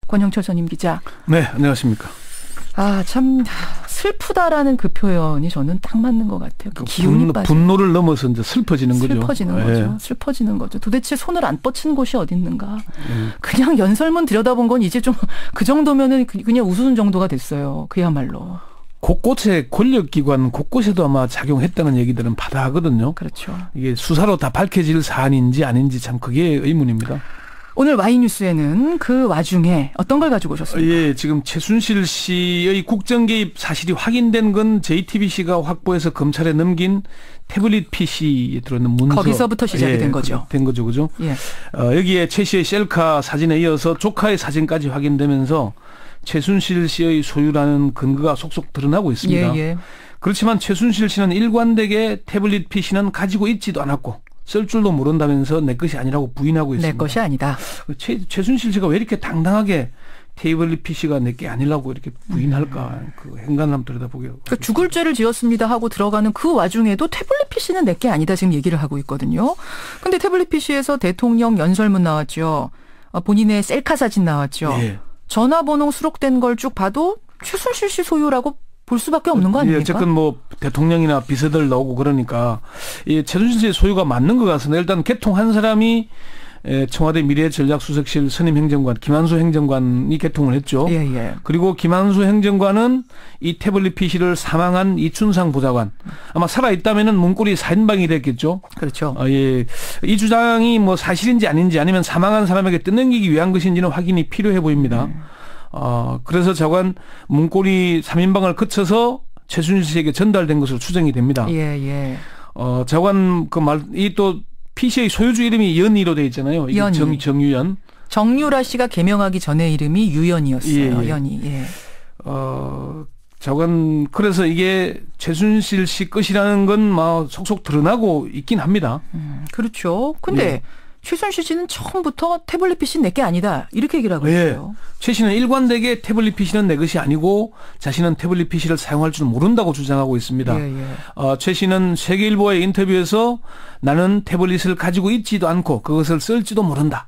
권영철 전임 기자. 네, 안녕하십니까. 아, 참 슬프다라는 그 표현이 저는 딱 맞는 것 같아요. 그 기운이 빠져. 분노를 넘어서 이제 슬퍼지는 거죠. 슬퍼지는 거죠. 도대체 손을 안 뻗친 곳이 어디 있는가. 그냥 연설문 들여다본 건 이제 좀 그 정도면은 그냥 웃으는 정도가 됐어요. 그야말로. 곳곳에 권력기관 곳곳에도 아마 작용했다는 얘기들은 바다하거든요. 그렇죠. 이게 수사로 다 밝혀질 사안인지 아닌지 참 그게 의문입니다. 오늘 와이뉴스에는 그 와중에 어떤 걸 가지고 오셨습니까? 예, 지금 최순실 씨의 국정 개입 사실이 확인된 건 JTBC가 확보해서 검찰에 넘긴 태블릿 PC에 들어있는 문서. 거기서부터 시작이 된 거죠. 된 거죠, 그죠? 예. 여기에 최 씨의 셀카 사진에 이어서 조카의 사진까지 확인되면서 최순실 씨의 소유라는 근거가 속속 드러나고 있습니다. 예. 그렇지만 최순실 씨는 일관되게 태블릿 PC는 가지고 있지도 않았고 쓸 줄도 모른다면서 내 것이 아니라고 부인하고 있습니다. 내 것이 아니다. 최순실 씨가 왜 이렇게 당당하게 태블릿 PC가 내 게 아니라고 이렇게 부인할까? 그 행간을 한번 들여다보게. 그러니까 죽을 죄를 지었습니다 하고 들어가는 그 와중에도 태블릿 PC는 내 게 아니다 지금 얘기를 하고 있거든요. 근데 태블릿 PC에서 대통령 연설문 나왔죠. 본인의 셀카 사진 나왔죠. 예. 전화번호 수록된 걸 쭉 봐도 최순실 씨 소유라고 볼 수밖에 없는 거 아닙니까? 예, 어쨌든 뭐 대통령이나 비서들 나오고 그러니까 이 최순실 씨의 소유가 맞는 것 같습니다. 일단 개통한 사람이 청와대 미래전략수석실 선임 행정관 김한수 행정관이 개통을 했죠. 예. 그리고 김한수 행정관은 이 태블릿 PC를 사망한 이춘상 보좌관 아마 살아있다면은 문고리 4인방이 됐겠죠. 그렇죠. 예. 이 주장이 뭐 사실인지 아닌지 아니면 사망한 사람에게 뜯넘기기 위한 것인지는 확인이 필요해 보입니다. 그래서 저간 문고리 3인방을 거쳐서 최순실 씨에게 전달된 것으로 추정이 됩니다. 예. 저간 이 또 PC의 소유주 이름이 연이로 되어 있잖아요. 이게 정유연. 정유라 씨가 개명하기 전에 이름이 유연이었어요. 예. 연이. 예. 저건 그래서 이게 최순실 씨 것이라는 건 막 속속 드러나고 있긴 합니다. 그렇죠. 근데 예. 최순실 씨는 처음부터 태블릿 PC 내 게 아니다 이렇게 얘기를 하고 있어요. 최 씨는 일관되게 태블릿 PC는 내 것이 아니고 자신은 태블릿 PC를 사용할 줄 모른다고 주장하고 있습니다. 최 씨는 세계일보의 인터뷰에서 나는 태블릿을 가지고 있지도 않고 그것을 쓸지도 모른다.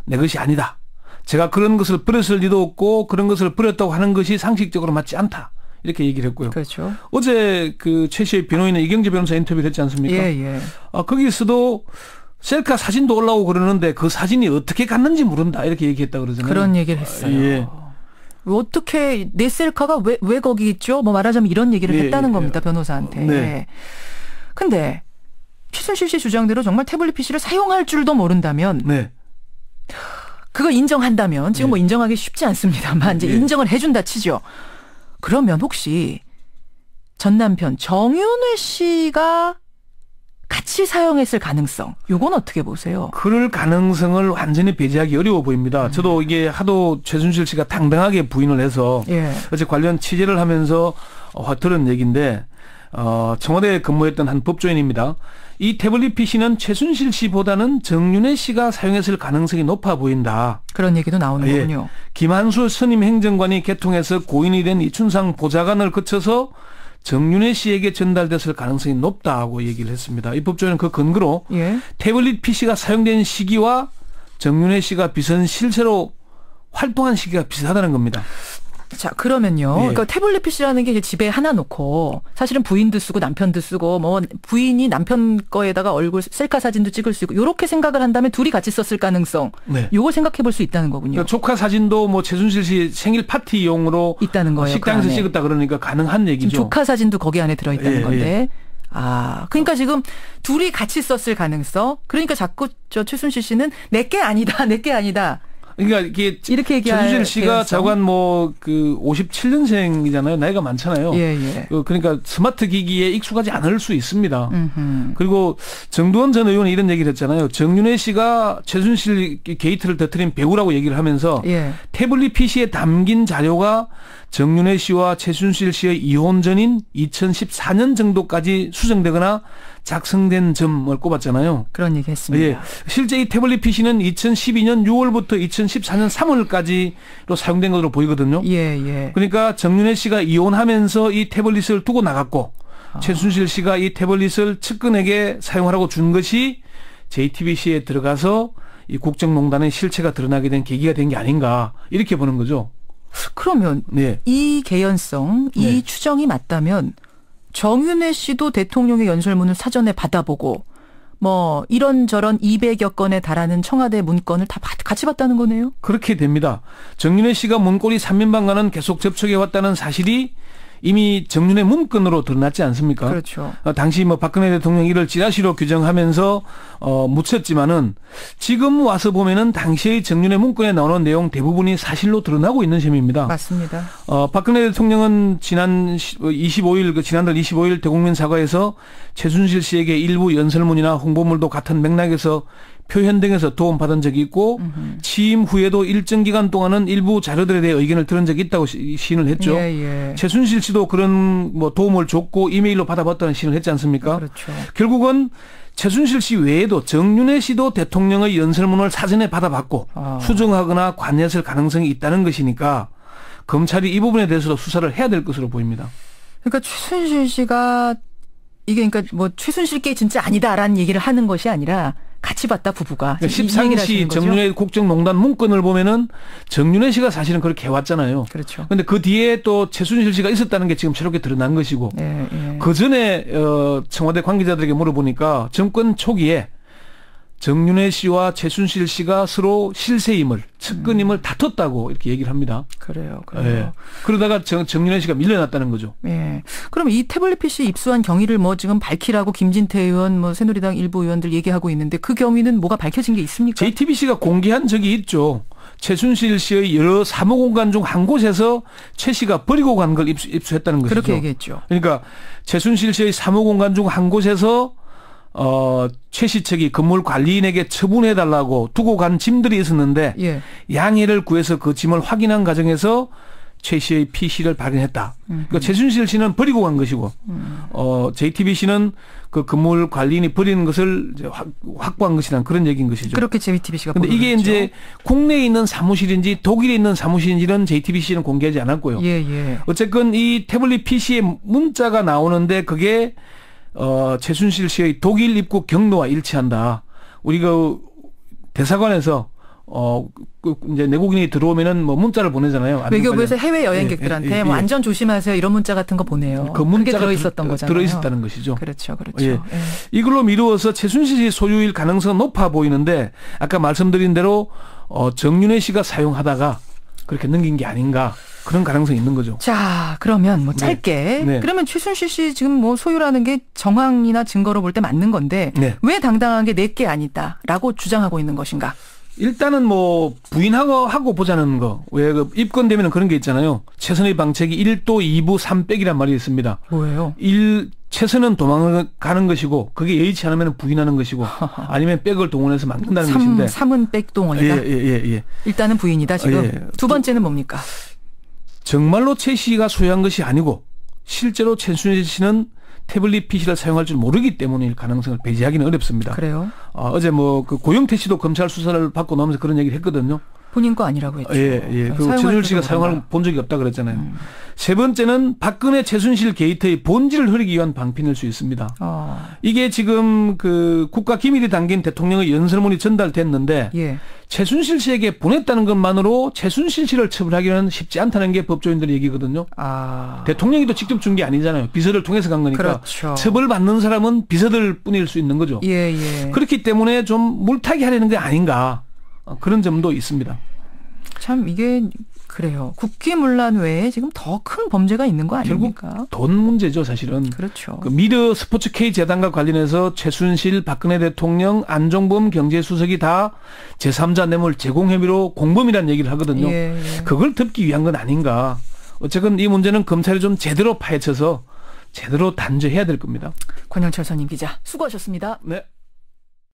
내 것이 아니다. 제가 그런 것을 버렸을 리도 없고 그런 것을 버렸다고 하는 것이 상식적으로 맞지 않다. 이렇게 얘기를 했고요. 그렇죠. 어제 그 최 씨의 변호인은 이경재 변호사 인터뷰를 했지 않습니까? 예. 거기서도 셀카 사진도 올라오고 그러는데 그 사진이 어떻게 갔는지 모른다 이렇게 얘기했다 그러잖아요. 그런 얘기를 했어요. 예. 어떻게 내 셀카가 왜 거기 있죠? 뭐 말하자면 이런 얘기를 했다는 겁니다. 변호사한테. 네. 근데 최순실 씨 주장대로 정말 태블릿 PC를 사용할 줄도 모른다면 네. 그걸 인정한다면 지금 뭐 인정하기 쉽지 않습니다만 이제 인정을 해준다 치죠. 그러면 혹시 전 남편 정윤회 씨가 같이 사용했을 가능성, 요건 어떻게 보세요? 그럴 가능성을 완전히 배제하기 어려워 보입니다. 저도 이게 하도 최순실 씨가 당당하게 부인을 해서 어제 관련 취재를 하면서 들은 얘기인데 청와대에 근무했던 한 법조인입니다. 이 태블릿 PC는 최순실 씨보다는 정윤회 씨가 사용했을 가능성이 높아 보인다. 그런 얘기도 나오는 거군요. 김한수 선임 행정관이 개통해서 고인이 된 이춘상 보좌관을 거쳐서 정윤회 씨에게 전달됐을 가능성이 높다고 얘기를 했습니다. 이 법조인은 그 근거로 태블릿 PC가 사용된 시기와 정윤회 씨가 비선 실세로 활동한 시기가 비슷하다는 겁니다. 자, 그러면요. 그러니까 태블릿 PC라는 게 이제 집에 하나 놓고 사실은 부인도 쓰고 남편도 쓰고 뭐 부인이 남편 거에다가 얼굴 셀카 사진도 찍을 수 있고 이렇게 생각을 한다면 둘이 같이 썼을 가능성. 요걸 생각해 볼 수 있다는 거군요. 그러니까 조카 사진도 뭐 최순실 씨 생일 파티용으로 있다는 거예요. 식당에서 찍었다 그러니까 가능한 얘기죠. 지금 조카 사진도 거기 안에 들어 있다는 건데. 그러니까 지금 둘이 같이 썼을 가능성. 그러니까 자꾸 최순실 씨는 내게 아니다. 내게 아니다. 그러니까 이게 이렇게 최순실 씨가 자관 그 57년생이잖아요. 나이가 많잖아요. 그러니까 스마트 기기에 익숙하지 않을 수 있습니다. 그리고 정두원 전 의원이 이런 얘기를 했잖아요. 정윤회 씨가 최순실 게이트를 터뜨린 배우라고 얘기를 하면서 태블릿 PC에 담긴 자료가 정윤회 씨와 최순실 씨의 이혼 전인 2014년 정도까지 수정되거나 작성된 점을 꼽았잖아요. 그런 얘기 했습니다. 실제 이 태블릿 PC는 2012년 6월부터 2014년 3월까지로 사용된 것으로 보이거든요. 그러니까 정윤회 씨가 이혼하면서 이 태블릿을 두고 나갔고 최순실 씨가 이 태블릿을 측근에게 사용하라고 준 것이 JTBC에 들어가서 이 국정농단의 실체가 드러나게 된 계기가 된 게 아닌가 이렇게 보는 거죠. 그러면 네. 이 개연성, 이 네. 추정이 맞다면 정윤회 씨도 대통령의 연설문을 사전에 받아보고 뭐 이런저런 200여 건에 달하는 청와대 문건을 다 같이 봤다는 거네요. 그렇게 됩니다. 정윤회 씨가 문고리 3인방과는 계속 접촉해왔다는 사실이 이미 정윤회 문건으로 드러났지 않습니까? 그렇죠. 당시 뭐 박근혜 대통령이 이를 찌라시로 규정하면서 묻혔지만은 지금 와서 보면은 당시의 정윤회 문건에 나오는 내용 대부분이 사실로 드러나고 있는 셈입니다. 맞습니다. 박근혜 대통령은 지난달 25일 대국민 사과에서 최순실 씨에게 일부 연설문이나 홍보물도 같은 맥락에서 표현 등에서 도움받은 적이 있고 취임 후에도 일정 기간 동안은 일부 자료들에 대해 의견을 들은 적이 있다고 시인을 했죠. 예, 예. 최순실 씨도 그런 뭐 도움을 줬고 이메일로 받아봤다는 시인을 했지 않습니까? 그렇죠. 결국은 최순실 씨 외에도 정윤회 씨도 대통령의 연설문을 사전에 받아봤고 수정하거나 관여했을 가능성이 있다는 것이니까 검찰이 이 부분에 대해서도 수사를 해야 될 것으로 보입니다. 그러니까 최순실 씨가 이게 그러니까 뭐 최순실께 진짜 아니다라는 얘기를 하는 것이 아니라 같이 봤다 부부가. 그러니까 십상시 정윤회 국정농단 문건을 보면은 정윤회 씨가 사실은 그렇게 해왔잖아요. 그렇죠. 그런데 그 뒤에 또 최순실 씨가 있었다는 게 지금 새롭게 드러난 것이고. 예, 예. 그 전에 청와대 관계자들에게 물어보니까 정권 초기에 정윤회 씨와 최순실 씨가 서로 실세임을 측근임을 다퉜다고 이렇게 얘기를 합니다. 그래요. 예. 그러다가 정윤회 씨가 밀려났다는 거죠. 예. 그럼 이 태블릿 PC 입수한 경위를 뭐 지금 밝히라고 김진태 의원, 뭐 새누리당 일부 의원들 얘기하고 있는데 그 경위는 뭐가 밝혀진 게 있습니까? JTBC가 공개한 적이 있죠. 최순실 씨의 여러 사무공간 중 한 곳에서 최 씨가 버리고 간 걸 입수했다는 것이죠. 그렇게 얘기했죠. 그러니까 최순실 씨의 사무공간 중 한 곳에서 최 씨 측이 건물 관리인에게 처분해달라고 두고 간 짐들이 있었는데 예. 양해를 구해서 그 짐을 확인한 과정에서 최 씨의 PC를 발견했다. 그러니까 최순실 씨는 버리고 간 것이고 JTBC는 그 건물 관리인이 버리는 것을 이제 확보한 것이란 그런 얘기인 것이죠. 그렇게 JTBC가 그런데 이게 이제 국내에 있는 사무실인지 독일에 있는 사무실인지는 JTBC는 공개하지 않았고요. 예, 예. 어쨌건 이 태블릿 PC에 문자가 나오는데 그게 최순실 씨의 독일 입국 경로와 일치한다. 우리가 대사관에서 이제 내국인이 들어오면은 뭐 문자를 보내잖아요. 외교부에서 해외 여행객들한테 뭐 안전 조심하세요 이런 문자 같은 거 보내요. 그 문자가 들어있었던 거잖아요. 들어있었다는 것이죠. 그렇죠, 그렇죠. 예. 이걸로 미루어서 최순실 씨 소유일 가능성은 높아 보이는데 아까 말씀드린 대로 정윤회 씨가 사용하다가 그렇게 넘긴 게 아닌가. 그런 가능성이 있는 거죠. 자, 그러면 뭐 짧게. 네. 그러면 최순실 씨 지금 뭐 소유라는 게 정황이나 증거로 볼 때 맞는 건데 네. 왜 당당하게 내게 아니다라고 주장하고 있는 것인가? 일단은 뭐 부인하고 보자는 거. 왜 그 입건되면 그런 게 있잖아요. 최선의 방책이 1도 2부 3백이란 말이 있습니다. 뭐예요? 최선은 도망가는 것이고 그게 여의치 않으면 부인하는 것이고 아니면 백을 동원해서 막는다는 것인데. 3은 백동원이다. 예. 일단은 부인이다 지금. 두 번째는 뭡니까? 정말로 최 씨가 소유한 것이 아니고 실제로 최순실 씨는 태블릿 PC를 사용할 줄 모르기 때문일 가능성을 배제하기는 어렵습니다. 그래요? 어제 뭐 그 고영태 씨도 검찰 수사를 받고 나오면서 그런 얘기를 했거든요. 본인 거 아니라고 했죠. 예. 그 최순실 씨가 사용을 본 적이 없다 그랬잖아요. 세 번째는 박근혜 최순실 게이트의 본질을 흐리기 위한 방편일 수 있습니다. 이게 지금 그 국가 기밀이 담긴 대통령의 연설문이 전달됐는데 예. 최순실 씨에게 보냈다는 것만으로 최순실 씨를 처벌하기는 쉽지 않다는 게 법조인들의 얘기거든요. 대통령이 또 직접 준 게 아니잖아요. 비서를 통해서 간 거니까. 그렇죠. 처벌받는 사람은 비서들 뿐일 수 있는 거죠. 예. 그렇기 때문에 좀 물타기 하려는 게 아닌가. 그런 점도 있습니다. 참 이게 그래요. 국기문란 외에 지금 더 큰 범죄가 있는 거 아닙니까? 결국 돈 문제죠, 사실은. 그렇죠. 그 미르 스포츠 K 재단과 관련해서 최순실, 박근혜 대통령, 안종범 경제수석이 다 제3자 뇌물 제공 혐의로 공범이라는 얘기를 하거든요. 예. 그걸 덮기 위한 건 아닌가. 어쨌든 이 문제는 검찰이 좀 제대로 파헤쳐서 제대로 단죄해야 될 겁니다. 권영철 선임 기자 수고하셨습니다. 네.